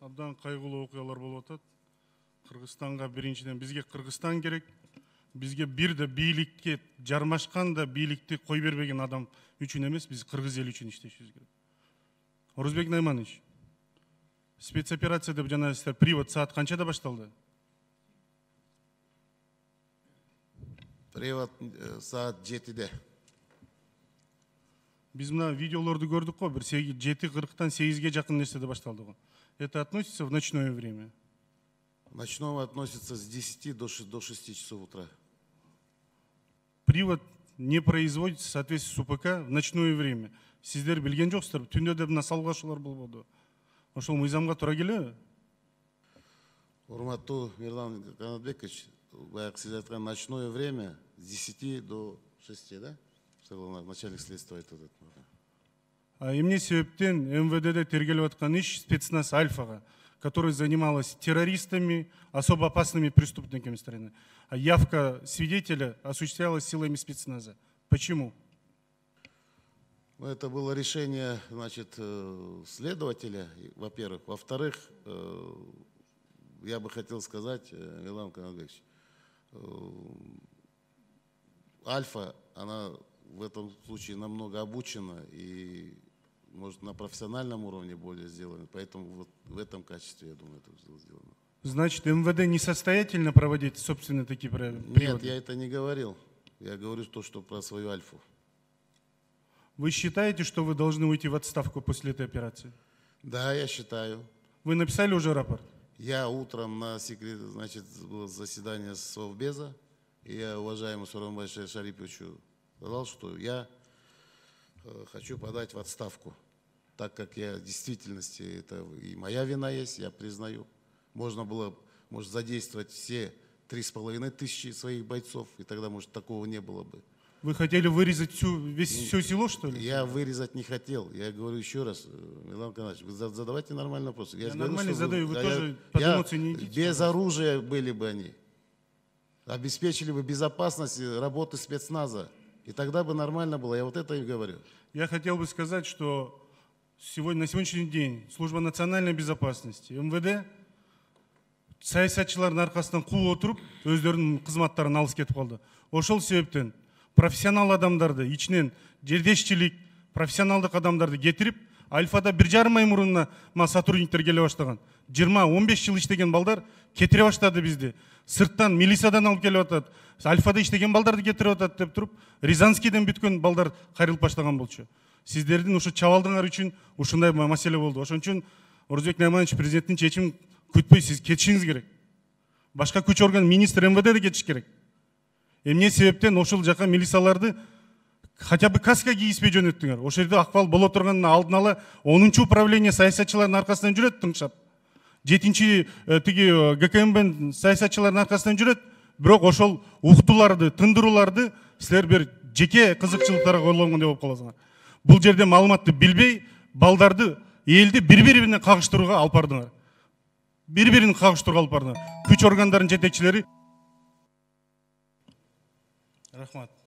Абдан кайгылуу окуялар болуп атат. Кыргызстанга биринчиден бизге Кыргызстан керек. Бизге бир да бийликке жармашкан да бийликти кой бербеген адам үчүн эмес, биз кыргыз эл үчүн иштешибиз керек. Орузбек Найманович, спецоперация деп жана сиздер привод саат канчада башталды? Привод саат 7-де. Биз мына видеолорду көрдүк го, бир 7:40-тан 8-ге жакын нерседе башталды го. Это относится в ночное время? Ночного относится с 10 до 6 часов утра. Привод не производится в соответствии с УПК в ночное время. Сиздер билген жоксуздар, түндө да мына салгылашуулар болбоду. Ошол мыйзамга туура келеби? Урматтуу Мирлан Канатбекович, баягы сиз айткан ночное время с 10 до 6, да? Начальник следствия айтып атат. Эмне себептен МВДде тергелип аткан иш спецназ Альфага, который занималась террористами, особо опасными преступниками страны. А явка свидетеля осуществлялась силами спецназа. Почему? Это было решение, значит, следователя, во-первых. Во-вторых, я бы хотел сказать, Мирлан Канатбекович, Альфа, она в этом случае намного обучена и, может, на профессиональном уровне более сделана. Поэтому вот в этом качестве, я думаю, это было сделано. Значит, МВД несостоятельно проводить собственные такие приводы? Нет, я это не говорил. Я говорю то, что про свою Альфу. Вы считаете, что вы должны уйти в отставку после этой операции? Да, я считаю. Вы написали уже рапорт? Я утром на значит, было заседание Совбеза, и я уважаемому Сооронбаю Шариповичу сказал, что я хочу подать в отставку, так как я в действительности, это и моя вина есть, я признаю. Можно было, может, задействовать все 3500 своих бойцов, и тогда, может, такого не было бы. Вы хотели вырезать все село, что ли? Я вырезать не хотел. Я говорю еще раз, Мирлан Канатович, вы задавайте нормальный вопрос. Я нормально задаю, вы тоже под эмоции не идите. Без оружия были бы они. Обеспечили бы безопасность работы спецназа. И тогда бы нормально было. Я вот это и говорю. Я хотел бы сказать, что на сегодняшний день Служба национальной безопасности, МВД, саясатчылардын аркасынан кууп отуруп, өздөрүнүн кызматтарын алып кетип калды. Ошол себептен профессионал адамдарды, ичинен жердешчилик, профессионалдык адамдарды кетирип, Альфада 1,5 ай мурунна сотрудниктер келе баштаган. 20-15 жыл иштеген балдар кетире баштады бизди. Сырттан, милициядан алып келип атат. Альфада иштеген балдарды кетирип атат деп туруп, Рязанскийден бүткөн балдар кайрылып баштаган болчу. Сиздердин ушу чабалдыңар үчүн ушундай маселе болду. Ошон үчүн Орузбек Найманович президенттин чечимин күтпөй сиз кетишиңиз керек. Башка күч орган министр МВД де кетиш керек. Эмне себептен ошол жака милицияларды хотя бы каска кийиспей жөнөттүңөр. Ошол жерде акыбал боло турганын алдын ала 10-чу управление саясатчылардын аркасынан жүрөт тыңшап. 7-чи тиги ГКМБ саясатчылардын аркасынан жүрөт. Бирок ошол уктуларды, тындырууларды силер бир жеке кызыкчылыктарга койлонгон деп болуп каласыңар. Бул жерде маалыматты билбей, балдарды, элди бири-бири менен кагыштырууга алып бардыңар. Бири-бирин кагыштырууга алып бардыңар. Күч органдардын жетекчилери. Рахмат.